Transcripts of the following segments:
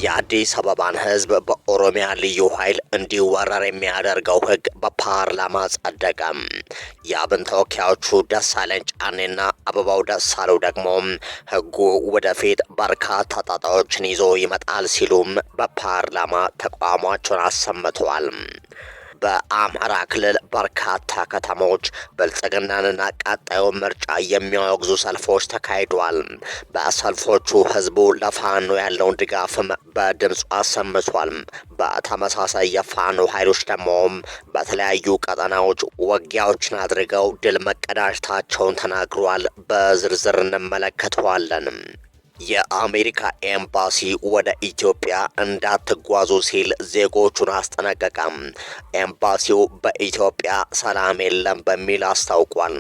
የአዲስ አበባን ህዝብ በኦሮሚያ ልዩ ኃይል እንዲወረር የሚያደርገው ህግ በፓርላማ ጸደቀም። የአብን ተወካዮቹ ደሳለኝ ጫኔና አበባው ደሳለው ደግሞ ህጉ ወደፊት በርካታ ጣጣዎችን ይዞ ይመጣል ሲሉም በፓርላማ ተቃውሟቸውን አሰምተዋል። በአማራ ክልል በርካታ ከተሞች ብልጽግናንና ቀጣዩ ምርጫ የሚያወግዙ ሰልፎች ተካሂደዋል። በሰልፎቹ ህዝቡ ለፋኖ ያለውን ድጋፍም በድምፁ አሰምቷል። በተመሳሳይ የፋኖ ኃይሎች ደግሞ በተለያዩ ቀጠናዎች ውጊያዎችን አድርገው ድል መቀዳጀታቸውን ተናግረዋል። በዝርዝር እንመለከተዋለን። የአሜሪካ ኤምባሲ ወደ ኢትዮጵያ እንዳትጓዙ ሲል ዜጎቹን አስጠነቀቀም። ኤምባሲው በኢትዮጵያ ሰላም የለም በሚል አስታውቋል።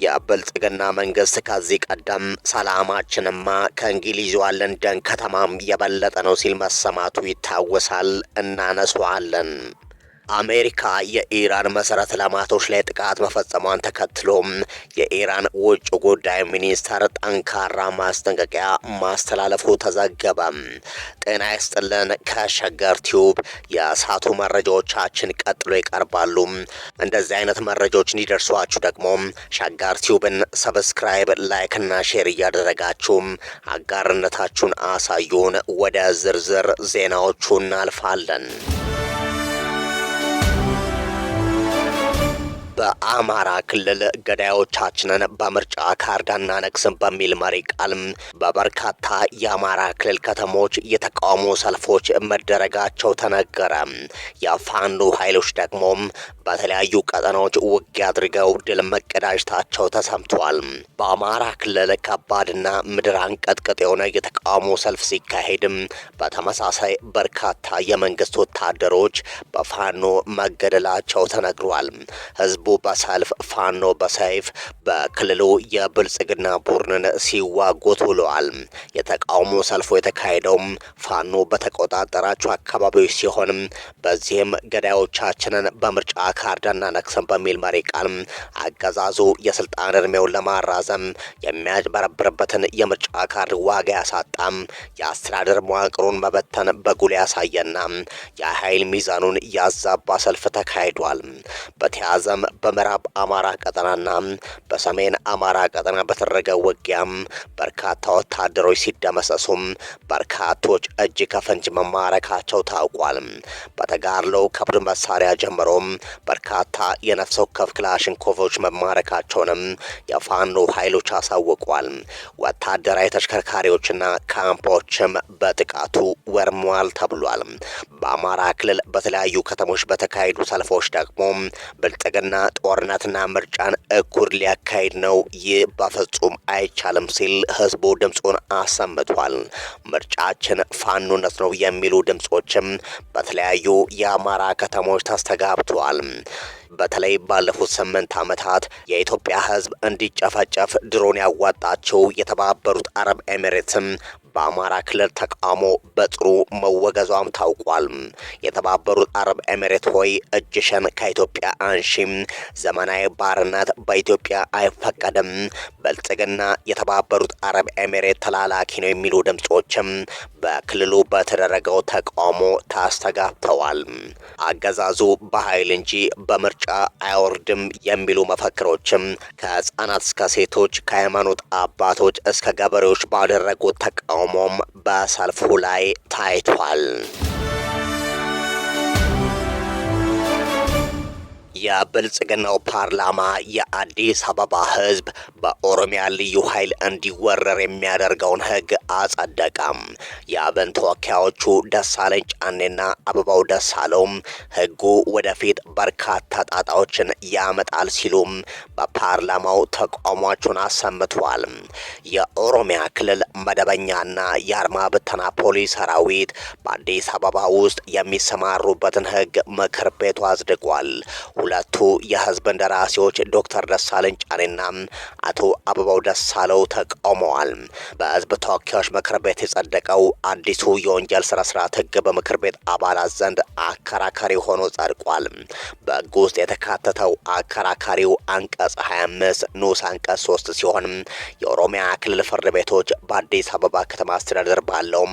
የብልጽግና መንግስት ከዚህ ቀደም ሰላማችንማ ከእንግሊዟ ለንደን ከተማም የበለጠ ነው ሲል መሰማቱ ይታወሳል። እናነሳዋለን። አሜሪካ የኢራን መሰረተ ልማቶች ላይ ጥቃት መፈጸሟን ተከትሎ የኢራን ውጭ ጉዳይ ሚኒስተር ጠንካራ ማስጠንቀቂያ ማስተላለፉ ተዘገበ። ጤና ይስጥልን። ከሸገር ቲዩብ የእሳቱ መረጃዎቻችን ቀጥሎ ይቀርባሉ። እንደዚህ አይነት መረጃዎች እንዲደርሷችሁ ደግሞ ሸገር ቲዩብን ሰብስክራይብ፣ ላይክ እና ሼር እያደረጋችሁ አጋርነታችሁን አሳዩን። ወደ ዝርዝር ዜናዎቹ እናልፋለን። በአማራ ክልል ገዳዮቻችንን በምርጫ ካርድ አናነግስም በሚል መሪ ቃል በበርካታ የአማራ ክልል ከተሞች የተቃውሞ ሰልፎች መደረጋቸው ተነገረ። የፋኖ ኃይሎች ደግሞ በተለያዩ ቀጠናዎች ውጊያ አድርገው ድል መቀዳጀታቸው ተሰምቷል። በአማራ ክልል ከባድና ምድር አንቀጥቅጥ የሆነ የተቃውሞ ሰልፍ ሲካሄድም በተመሳሳይ በርካታ የመንግስት ወታደሮች በፋኖ መገደላቸው ተነግሯል። ህዝቡ በሰልፍ ፋኖ በሰይፍ በክልሉ የብልጽግና ቡድንን ሲዋጉት ውለዋል። የተቃውሞ ሰልፉ የተካሄደው ፋኖ በተቆጣጠራቸው አካባቢዎች ሲሆን በዚህም ገዳዮቻችንን በምርጫ ካርድ አናነግስም በሚል መሪ ቃል አገዛዙ የስልጣን እድሜውን ለማራዘም የሚያጭበረብርበትን የምርጫ ካርድ ዋጋ ያሳጣም፣ የአስተዳደር መዋቅሩን መበተን በጉል ያሳየና የኃይል ሚዛኑን ያዛባ ሰልፍ ተካሂዷል። በተያዘም በምዕራብ አማራ ቀጠናና በሰሜን አማራ ቀጠና በተደረገ ውጊያም በርካታ ወታደሮች ሲደመሰሱም በርካቶች እጅ ከፈንጅ መማረካቸው ታውቋል። በተጋድሎው ከባድ መሳሪያ ጀምሮም በርካታ የነፍስ ወከፍ ክላሽንኮቮች መማረካቸውንም የፋኖ ኃይሎች አሳውቋል። ወታደራዊ ተሽከርካሪዎችና ካምፖችም በጥቃቱ ወድመዋል ተብሏል። በአማራ ክልል በተለያዩ ከተሞች በተካሄዱ ሰልፎች ደግሞ ብልጽግና ጦርነትና ምርጫን እኩል ሊያካሂድ ነው፣ ይህ በፍጹም አይቻልም ሲል ህዝቡ ድምፁን አሰምቷል። ምርጫችን ፋኖነት ነው የሚሉ ድምጾችም በተለያዩ የአማራ ከተሞች ተስተጋብተዋል። በተለይ ባለፉት 8 ዓመታት የኢትዮጵያ ህዝብ እንዲጨፈጨፍ ድሮን ያዋጣቸው የተባበሩት አረብ ኤሚሬትስም በአማራ ክልል ተቃውሞ በጥሩ መወገዟም ታውቋል። የተባበሩት አረብ ኤሚሬት ሆይ እጅሽን ከኢትዮጵያ አንሺም፣ ዘመናዊ ባርነት በኢትዮጵያ አይፈቀድም፣ ብልጽግና የተባበሩት አረብ ኤሚሬት ተላላኪ ነው የሚሉ ድምጾችም በክልሉ በተደረገው ተቃውሞ ታስተጋብተዋል። አገዛዙ በኃይል እንጂ በምርጫ አይወርድም የሚሉ መፈክሮችም ከህፃናት እስከ ሴቶች፣ ከሃይማኖት አባቶች እስከ ገበሬዎች ባደረጉት ተቃውሞም በሰልፉ ላይ ታይቷል። የብልጽግናው ፓርላማ የአዲስ አበባ ህዝብ በኦሮሚያ ልዩ ኃይል እንዲወረር የሚያደርገውን ህግ አጸደቀም። የአብን ተወካዮቹ ደሳለኝ ጫኔና አበባው ደሳለው ህጉ ወደፊት በርካታ ጣጣዎችን ያመጣል ሲሉም በፓርላማው ተቃውሟቸውን አሰምተዋል። የኦሮሚያ ክልል መደበኛና የአድማ ብተና ፖሊስ ሰራዊት በአዲስ አበባ ውስጥ የሚሰማሩበትን ህግ ምክር ቤቱ አጽድቋል። ሁለቱ የህዝብ እንደራሴዎች ዶክተር ደሳለኝ ጫኔና አቶ አበባው ደሳለው ተቃውመዋል። በህዝብ ተወካዮች ምክር ቤት የጸደቀው አዲሱ የወንጀል ስነ ስርዓት ህግ በምክር ቤት አባላት ዘንድ አከራካሪ ሆኖ ጸድቋል። በህግ ውስጥ የተካተተው አከራካሪው አንቀጽ 25 ንዑስ አንቀጽ 3 ሲሆን የኦሮሚያ ክልል ፍርድ ቤቶች በአዲስ አበባ ከተማ አስተዳደር ባለው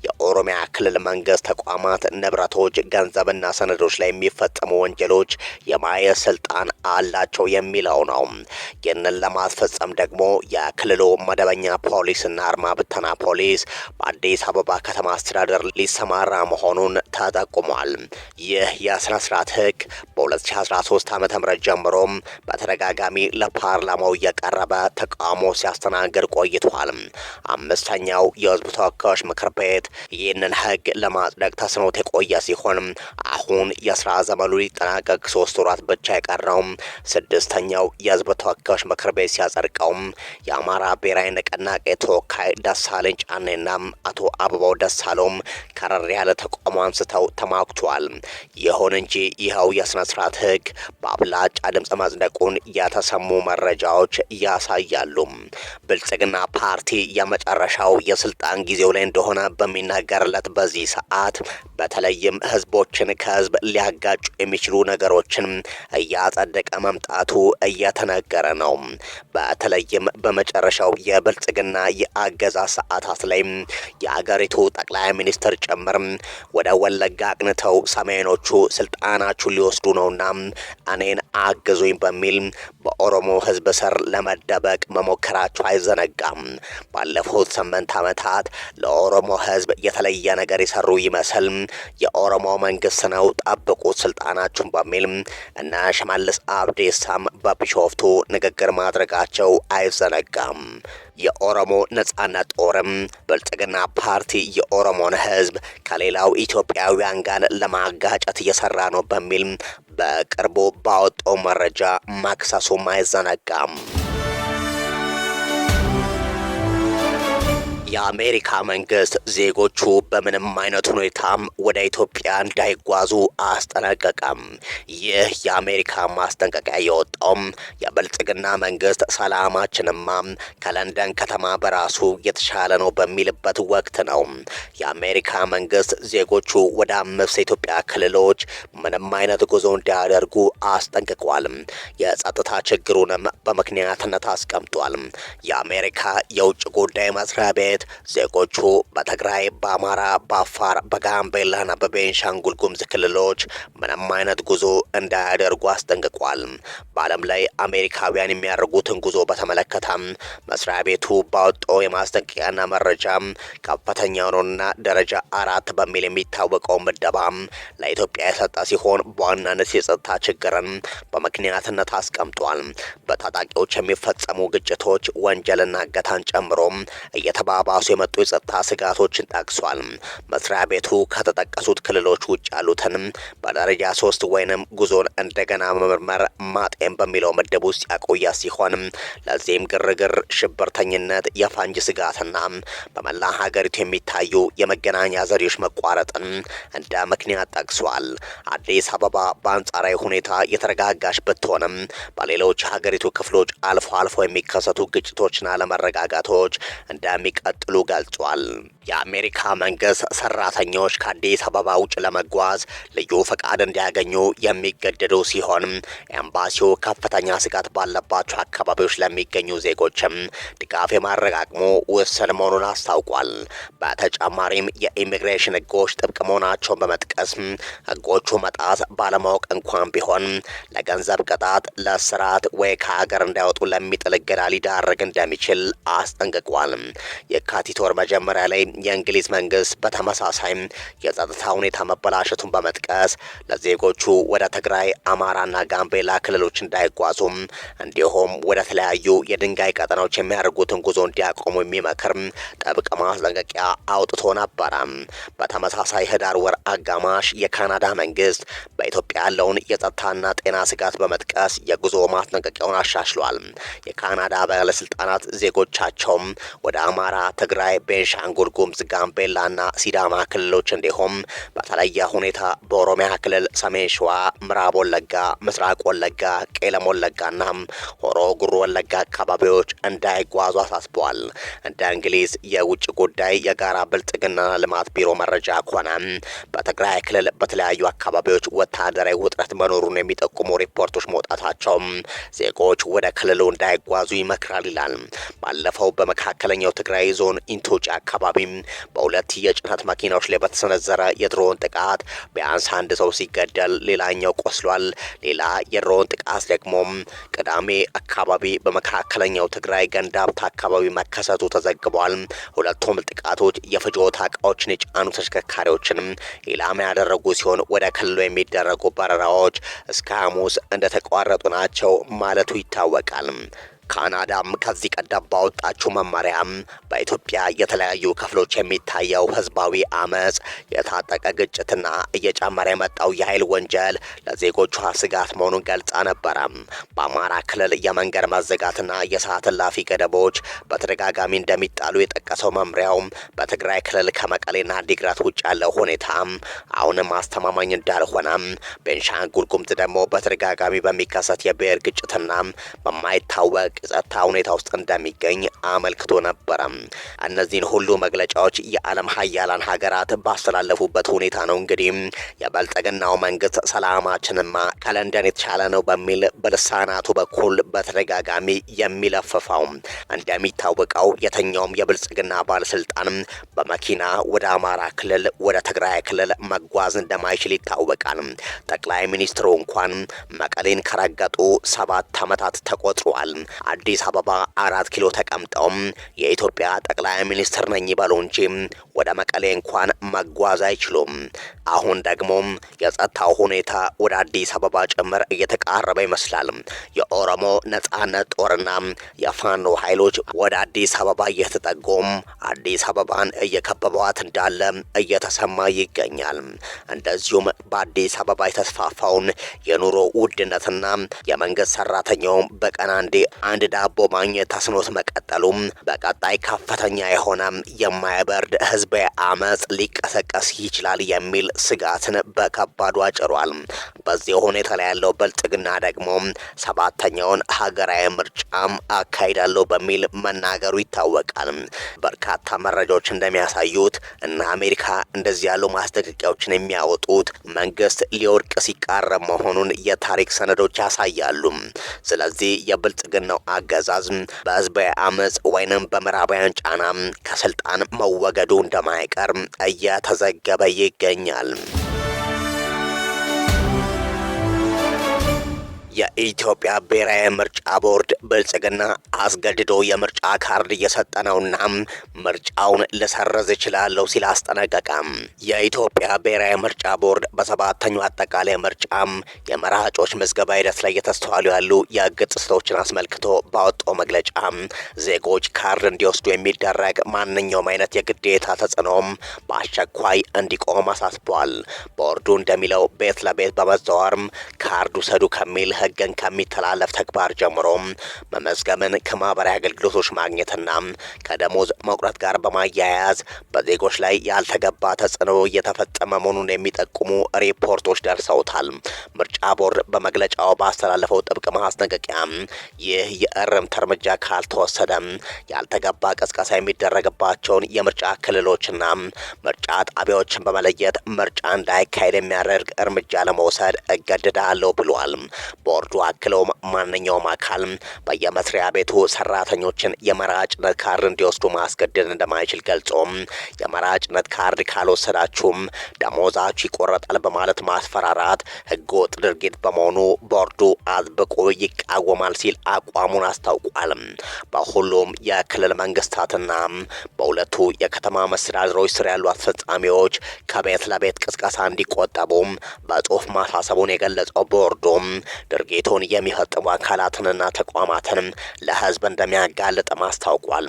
የኦሮሚያ ክልል መንግስት ተቋማት ንብረቶች፣ ገንዘብና ሰነዶች ላይ የሚፈጸሙ ወንጀሎች የማየት ስልጣን አላቸው የሚለው ነው። ይህንን ለማስፈጸም ደግሞ የክልሉ መደበኛ ፖሊስና አድማ ብተና ፖሊስ በአዲስ አበባ ከተማ አስተዳደር ሊሰማራ መሆኑን ተጠቁሟል። ይህ የስነ ስርዓት ህግ በ2013 ዓ.ም ጀምሮ በተደጋጋሚ ለፓርላማው እየቀረበ ተቃውሞ ሲያስተናግድ ቆይቷል። አምስተኛው የህዝብ ተወካዮች ምክር ቤት ይህንን ህግ ለማጽደቅ ተስኖት የቆየ ሲሆን አሁን የስራ ዘመኑ ሊጠናቀቅ 3 ወራት ብቻ የቀረው ስድስተኛው የህዝብ ተወካዮች ምክር ቤት ሲያጸድቀው የአማራ ብሔራዊ ንቅናቄ ተወካይ ደሳለኝ ጫኔና አቶ አበባው ደሳለው ከረር ያለ ተቃውሞ አንስተው ተማክቷል። ይሁን እንጂ ይኸው የስነ ስርዓት ህግ በአብላጫ ድምፅ መጽደቁን የተሰሙ መረጃዎች ያሳያሉ። ብልጽግና ፓርቲ የመጨረሻው የስልጣን ጊዜው ላይ እንደሆነ በሚናገርለት በዚህ ሰዓት በተለይም ህዝቦችን ከህዝብ ሊያጋጩ የሚችሉ ነገሮችን እያጸደቀ መምጣቱ እየተነገረ ነው። በተለይም በመጨረሻው የብልጽግና የአገዛዝ ሰዓታት ላይ የአገሪቱ ጠቅላይ ሚኒስትር ጭምር ወደ ወለጋ አቅንተው ሰሜኖቹ ስልጣናችሁን ሊወስዱ ነውና እኔን አግዙኝ በሚል በኦሮሞ ህዝብ ስር ለመደበቅ መሞከራቸው አይዘነጋም። ባለፉት 8 ዓመታት ለኦሮሞ ህዝብ የተለየ ነገር የሰሩ ይመስል የኦሮሞ መንግስት ነው ጠብቁት ስልጣናችሁን በሚል እና ሽመልስ አብዲሳም በቢሾፍቱ ንግግር ማድረጋቸው አይዘነጋም። የኦሮሞ ነጻነት ጦርም ብልጽግና ፓርቲ የኦሮሞን ህዝብ ከሌላው ኢትዮጵያውያን ጋር ለማጋጨት እየሰራ ነው በሚል በቅርቡ ባወጣው መረጃ ማክሰሱም አይዘነጋም። የአሜሪካ መንግስት ዜጎቹ በምንም አይነት ሁኔታም ወደ ኢትዮጵያ እንዳይጓዙ አስጠነቀቀም። ይህ የአሜሪካ ማስጠንቀቂያ የወጣውም የብልጽግና መንግስት ሰላማችንማ ከለንደን ከተማ በራሱ የተሻለ ነው በሚልበት ወቅት ነው። የአሜሪካ መንግስት ዜጎቹ ወደ 5 የኢትዮጵያ ክልሎች ምንም አይነት ጉዞ እንዳያደርጉ አስጠንቅቋል። የጸጥታ ችግሩንም በምክንያትነት አስቀምጧል። የአሜሪካ የውጭ ጉዳይ መስሪያ ቤት ዜጎቹ በትግራይ፣ በአማራ፣ በአፋር፣ በጋምቤላና በቤንሻንጉል ጉሙዝ ክልሎች ምንም አይነት ጉዞ እንዳያደርጉ አስጠንቅቋል። በዓለም ላይ አሜሪካውያን የሚያደርጉትን ጉዞ በተመለከተ መስሪያ ቤቱ ባወጣው የማስጠንቀቂያና መረጃ ከፍተኛውንና ደረጃ 4 በሚል የሚታወቀው ምደባ ለኢትዮጵያ የሰጠ ሲሆን በዋናነት የጸጥታ ችግርን በምክንያትነት አስቀምጧል። በታጣቂዎች የሚፈጸሙ ግጭቶች፣ ወንጀልና እገታን ጨምሮ እየተባባሱ የመጡ የጸጥታ ስጋቶችን ጠቅሷል። መስሪያ ቤቱ ከተጠቀሱት ክልሎች ውጭ ያሉትን በደረጃ 3 ወይንም ጉዞን እንደገና መመርመር ማጤን በሚለው ምድብ ውስጥ ያቆየ ሲሆን ለዚህም ግርግር፣ ሽብርተኝነት፣ የፋንጅ ስጋትና በመላ ሀገሪቱ የሚታዩ የመገናኛ ዘዴዎች መቋረጥን እንደ ምክንያት ጠቅሷል። አዲስ አበባ በአንጻራዊ ሁኔታ የተረጋጋች ብትሆንም በሌሎች ሀገሪቱ ክፍሎች አልፎ አልፎ የሚከሰቱ ግጭቶችና አለመረጋጋቶች እንደሚቀጥሉ ገልጿል። የአሜሪካ መንግስት ሰራተኞች ከአዲስ አበባ ውጭ ለመጓዝ ልዩ ፈቃድ እንዲያገኙ የሚገደዱ ሲሆን ኤምባሲው ከፍተኛ ስጋት ባለባቸው አካባቢዎች ለሚገኙ ዜጎችም ድጋፍ የማድረግ አቅሙ ውስን መሆኑን አስታውቋል። በተጨማሪም የኢሚግሬሽን ህጎች ጥብቅ መሆናቸውን በመጥቀስ ህጎቹ መጣስ ባለማወቅ እንኳን ቢሆን ለገንዘብ ቅጣት፣ ለእስራት ወይ ከሀገር እንዳይወጡ ለሚጥል እገዳ ሊዳርግ እንደሚችል አስጠንቅቋል። የካቲት ወር መጀመሪያ ላይ የእንግሊዝ መንግስት በተመሳሳይ የጸጥታ ሁኔታ መበላሸቱን በመጥቀስ ለዜጎቹ ወደ ትግራይ፣ አማራና ጋምቤላ ክልሎች እንዳይጓዙ እንዲሁም ወደ ተለያዩ የድንጋይ ቀጠናዎች የሚያደርጉትን ጉዞ እንዲያቆሙ የሚመክር ጥብቅ ማስጠንቀቂያ አውጥቶ ነበረ። በተመሳሳይ ህዳር ወር አጋማሽ የካናዳ መንግስት በኢትዮጵያ ያለውን የጸጥታና ጤና ስጋት በመጥቀስ የጉዞ ማስጠንቀቂያውን አሻሽሏል። የካናዳ ባለስልጣናት ዜጎቻቸውም ወደ አማራ፣ ትግራይ፣ ቤንሻንጉል ጉሙዝ ጉሙዝ፣ ጋምቤላና ሲዳማ ክልሎች እንዲሁም በተለየ ሁኔታ በኦሮሚያ ክልል ሰሜን ሸዋ፣ ምዕራብ ወለጋ፣ ምስራቅ ወለጋ፣ ቄለም ወለጋና ሆሮ ጉሩ ወለጋ አካባቢዎች እንዳይጓዙ አሳስበዋል። እንደ እንግሊዝ የውጭ ጉዳይ የጋራ ብልጽግና ልማት ቢሮ መረጃ ከሆነ በትግራይ ክልል በተለያዩ አካባቢዎች ወታደራዊ ውጥረት መኖሩን የሚጠቁሙ ሪፖርቶች መውጣታቸው ዜጎች ወደ ክልሉ እንዳይጓዙ ይመክራል ይላል። ባለፈው በመካከለኛው ትግራይ ዞን ኢንቶጫ አካባቢ በሁለት የጭነት መኪናዎች ላይ በተሰነዘረ የድሮን ጥቃት ቢያንስ አንድ ሰው ሲገደል ሌላኛው ቆስሏል። ሌላ የድሮን ጥቃት ደግሞ ቅዳሜ አካባቢ በመካከለኛው ትግራይ ገንዳብት አካባቢ መከሰቱ ተዘግቧል። ሁለቱም ጥቃቶች የፍጆታ እቃዎችን የጫኑ ተሽከርካሪዎችን ኢላማ ያደረጉ ሲሆን ወደ ክልሉ የሚደረጉ በረራዎች እስከ ሐሙስ እንደተቋረጡ ናቸው ማለቱ ይታወቃል። ካናዳም ከዚህ ቀደም ባወጣችው መመሪያ በኢትዮጵያ የተለያዩ ክፍሎች የሚታየው ህዝባዊ አመጽ፣ የታጠቀ ግጭትና እየጨመረ የመጣው የኃይል ወንጀል ለዜጎቿ ስጋት መሆኑን ገልጻ ነበረ። በአማራ ክልል የመንገድ መዘጋትና የሰዓት እላፊ ገደቦች በተደጋጋሚ እንደሚጣሉ የጠቀሰው መምሪያው በትግራይ ክልል ከመቀሌና አዲግራት ውጭ ያለው ሁኔታ አሁንም አስተማማኝ እንዳልሆነ፣ ቤንሻንጉል ጉሙዝ ደግሞ በተደጋጋሚ በሚከሰት የብሔር ግጭትና በማይታወቅ ጸጥታ ሁኔታ ውስጥ እንደሚገኝ አመልክቶ ነበረ። እነዚህን ሁሉ መግለጫዎች የዓለም ሀያላን ሀገራት ባስተላለፉበት ሁኔታ ነው እንግዲህ የብልጽግናው መንግስት ሰላማችንማ ከለንደን የተሻለ ነው በሚል በልሳናቱ በኩል በተደጋጋሚ የሚለፍፈው። እንደሚታወቀው የተኛውም የብልጽግና ባለስልጣን በመኪና ወደ አማራ ክልል ወደ ትግራይ ክልል መጓዝ እንደማይችል ይታወቃል። ጠቅላይ ሚኒስትሩ እንኳን መቀሌን ከረገጡ 7 ዓመታት ተቆጥሯል። አዲስ አበባ 4 ኪሎ ተቀምጠው የኢትዮጵያ ጠቅላይ ሚኒስትር ነኝ ይበሉ እንጂ ወደ መቀሌ እንኳን መጓዝ አይችሉም። አሁን ደግሞ የጸጥታው ሁኔታ ወደ አዲስ አበባ ጭምር እየተቃረበ ይመስላል። የኦሮሞ ነጻነት ጦርና የፋኖ ኃይሎች ወደ አዲስ አበባ እየተጠጉም አዲስ አበባን እየከበቧት እንዳለ እየተሰማ ይገኛል። እንደዚሁም በአዲስ አበባ የተስፋፋውን የኑሮ ውድነትና የመንግስት ሰራተኛው በቀን አንድ ዳቦ ማግኘት ተስኖት መቀጠሉም በቀጣይ ከፍተኛ የሆነ የማይበርድ ህዝባዊ አመጽ ሊቀሰቀስ ይችላል የሚል ስጋትን በከባዱ አጭሯል። በዚህ ሁኔታ ላይ ያለው ብልጽግና ደግሞ 7ኛውን ሀገራዊ ምርጫም አካሂዳለሁ በሚል መናገሩ ይታወቃል። በርካታ መረጃዎች እንደሚያሳዩት እና አሜሪካ እንደዚህ ያሉ ማስጠንቀቂያዎችን የሚያወጡት መንግስት ሊወድቅ ሲቃረብ መሆኑን የታሪክ ሰነዶች ያሳያሉ። ስለዚህ የብልጽግናው አገዛዝ በህዝባዊ አመጽ ወይንም በምዕራባውያን ጫና ከስልጣን መወገዱ እንደማይቀር እየተዘገበ ይገኛል። የኢትዮጵያ ብሔራዊ ምርጫ ቦርድ ብልጽግና አስገድዶ የምርጫ ካርድ እየሰጠ ነውና ምርጫውን ልሰርዝ እችላለሁ ሲል አስጠነቀቀ። የኢትዮጵያ ብሔራዊ ምርጫ ቦርድ በ7ኛው አጠቃላይ ምርጫም የመራጮች ምዝገባ ሂደት ላይ እየተስተዋሉ ያሉ የህግ ጥሰቶችን አስመልክቶ ባወጣው መግለጫ ዜጎች ካርድ እንዲወስዱ የሚደረግ ማንኛውም አይነት የግዴታ ተጽዕኖም በአስቸኳይ እንዲቆም አሳስቧል። ቦርዱ እንደሚለው ቤት ለቤት በመዘዋወር ካርድ ውሰዱ ከሚል ህግን ከሚተላለፍ ተግባር ጀምሮ መመዝገምን ከማህበራዊ አገልግሎቶች ማግኘትና ከደሞዝ መቁረጥ ጋር በማያያዝ በዜጎች ላይ ያልተገባ ተጽዕኖ እየተፈጸመ መሆኑን የሚጠቁሙ ሪፖርቶች ደርሰውታል። ምርጫ ቦርድ በመግለጫው ባስተላለፈው ጥብቅ ማስጠንቀቂያ ይህ የእርምት እርምጃ ካልተወሰደ ያልተገባ ቅስቀሳ የሚደረግባቸውን የምርጫ ክልሎችና ምርጫ ጣቢያዎችን በመለየት ምርጫ እንዳይካሄድ የሚያደርግ እርምጃ ለመውሰድ እገድዳለሁ ብሏል። ቦርዱ አክለውም ማንኛውም አካል በየመስሪያ ቤቱ ሰራተኞችን የመራጭነት ካርድ እንዲወስዱ ማስገደድ እንደማይችል ገልጾም የመራጭነት ካርድ ካልወሰዳችሁም ደሞዛችሁ ይቆረጣል በማለት ማስፈራራት ህገወጥ ድርጊት በመሆኑ ቦርዱ አጥብቆ ይቃወማል ሲል አቋሙን አስታውቋል። በሁሉም የክልል መንግስታትና በሁለቱ የከተማ መስተዳድሮች ስር ያሉ አስፈጻሚዎች ከቤት ለቤት ቅስቀሳ እንዲቆጠቡ በጽሁፍ ማሳሰቡን የገለጸው ቦርዱ ድርጊቱን የሚፈጽሙ አካላትንና ተቋማትን ለህዝብ እንደሚያጋልጥም አስታውቋል።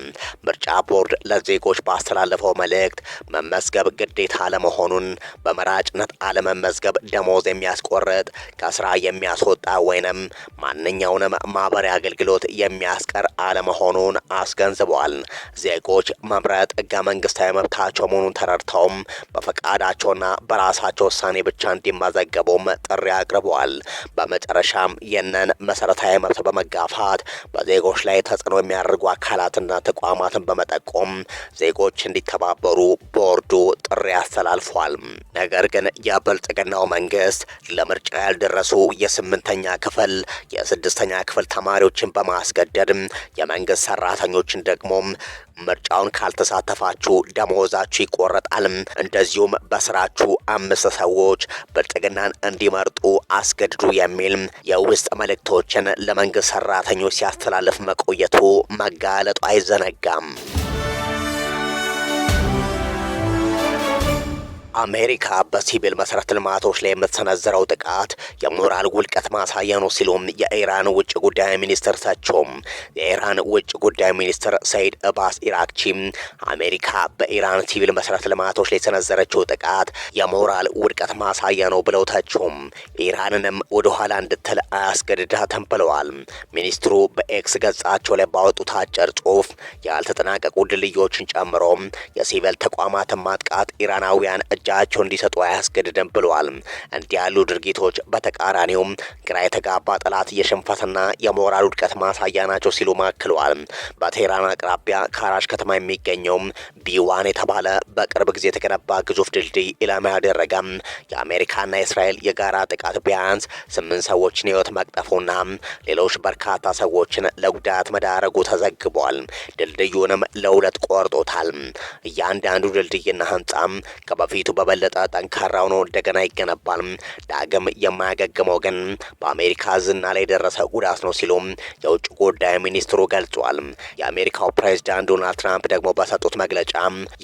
ምርጫ ቦርድ ለዜጎች ባስተላለፈው መልእክት መመዝገብ ግዴታ አለመሆኑን፣ በመራጭነት አለመመዝገብ ደሞዝ የሚያስቆርጥ፣ ከስራ የሚያስወጣ ወይንም ማንኛውንም ማህበራዊ አገልግሎት የሚያስቀር አለመሆኑን አስገንዝበዋል። ዜጎች መምረጥ ህገ መንግስታዊ መብታቸው መሆኑን ተረድተውም በፈቃዳቸውና በራሳቸው ውሳኔ ብቻ እንዲመዘገቡም ጥሪ አቅርበዋል። በመጨረሻም ይህንን መሰረታዊ መብት በመጋፋት በዜጎች ላይ ተጽዕኖ የሚያደርጉ አካላትና ተቋማትን በመጠቆም ዜጎች እንዲተባበሩ ቦርዱ ጥሪ አስተላልፏል። ነገር ግን የብልጽግናው መንግስት ለምርጫ ያልደረሱ የ8ኛ ክፍል የ6ኛ ክፍል ተማሪዎችን በማስገደድ የመንግስት ሰራተኞችን ደግሞ ምርጫውን ካልተሳተፋችሁ ደሞዛችሁ ይቆረጣል፣ እንደዚሁም በስራችሁ 5 ሰዎች ብልጽግናን እንዲመርጡ አስገድዱ የሚል የውስጥ መልእክቶችን ለመንግስት ሰራተኞች ሲያስተላልፍ መቆየቱ መጋለጡ አይዘነጋም። አሜሪካ በሲቪል መሰረተ ልማቶች ላይ የምትሰነዘረው ጥቃት የሞራል ውድቀት ማሳያ ነው ሲሉም የኢራን ውጭ ጉዳይ ሚኒስትር ተቹም። የኢራን ውጭ ጉዳይ ሚኒስትር ሰይድ አባስ ኢራክቺ አሜሪካ በኢራን ሲቪል መሰረተ ልማቶች ላይ የሰነዘረችው ጥቃት የሞራል ውድቀት ማሳያ ነው ብለው ተቹም። ኢራንንም ወደ ኋላ እንድትል አያስገድዳትም ብለዋል። ሚኒስትሩ በኤክስ ገጻቸው ላይ ባወጡት አጭር ጽሑፍ ያልተጠናቀቁ ድልድዮችን ጨምሮ የሲቪል ተቋማትን ማጥቃት ኢራናውያን እጃቸው እንዲሰጡ አያስገድድም ብለዋል። እንዲህ ያሉ ድርጊቶች በተቃራኒውም ግራ የተጋባ ጠላት የሽንፈትና የሞራል ውድቀት ማሳያ ናቸው ሲሉ ማክለዋል። በቴህራን አቅራቢያ ካራሽ ከተማ የሚገኘው ቢዋን የተባለ በቅርብ ጊዜ የተገነባ ግዙፍ ድልድይ ኢላማ ያደረገ የአሜሪካና የእስራኤል የጋራ ጥቃት ቢያንስ 8 ሰዎችን ሕይወት መቅጠፉና ሌሎች በርካታ ሰዎችን ለጉዳት መዳረጉ ተዘግቧል። ድልድዩንም ለሁለት ቆርጦታል። እያንዳንዱ ድልድይና ህንጻም ከበፊቱ በበለጠ ጠንካራ ሆኖ እንደገና ይገነባል። ዳግም የማያገግመው ግን በአሜሪካ ዝና ላይ የደረሰ ጉዳት ነው ሲሉ የውጭ ጉዳይ ሚኒስትሩ ገልጿል። የአሜሪካው ፕሬዝዳንት ዶናልድ ትራምፕ ደግሞ በሰጡት መግለጫ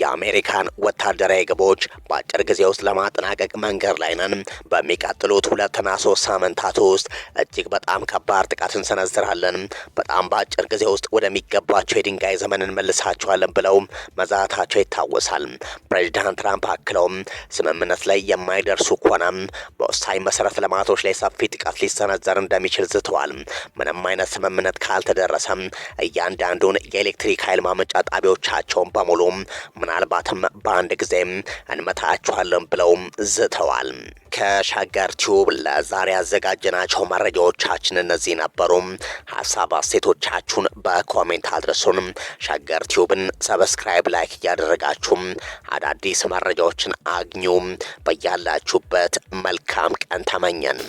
የአሜሪካን ወታደራዊ ግቦች በአጭር ጊዜ ውስጥ ለማጠናቀቅ መንገድ ላይ ነን። በሚቀጥሉት 2 እና 3 ሳምንታት ውስጥ እጅግ በጣም ከባድ ጥቃት እንሰነዝራለን። በጣም በአጭር ጊዜ ውስጥ ወደሚገባቸው የድንጋይ ዘመን እንመልሳቸዋለን ብለው መዛታቸው ይታወሳል። ፕሬዝዳንት ትራምፕ አክለው ስምምነት ላይ የማይደርሱ ከሆነም በወሳኝ መሰረተ ልማቶች ላይ ሰፊ ጥቃት ሊሰነዘር እንደሚችል ዝተዋል። ምንም አይነት ስምምነት ካልተደረሰም እያንዳንዱን የኤሌክትሪክ ኃይል ማመንጫ ጣቢያዎቻቸውን በሙሉ ምናልባትም በአንድ ጊዜም እንመታቸዋለን ብለው ዝተዋል። ከሸገር ቲዩብ ለዛሬ ያዘጋጀናቸው መረጃዎቻችን እነዚህ ነበሩ። ሀሳብ አስተያየቶቻችሁን በኮሜንት አድርሱን። ሸገር ቲዩብን ሰብስክራይብ፣ ላይክ እያደረጋችሁ አዳዲስ መረጃዎችን አግኙ። በያላችሁበት መልካም ቀን ተመኘን።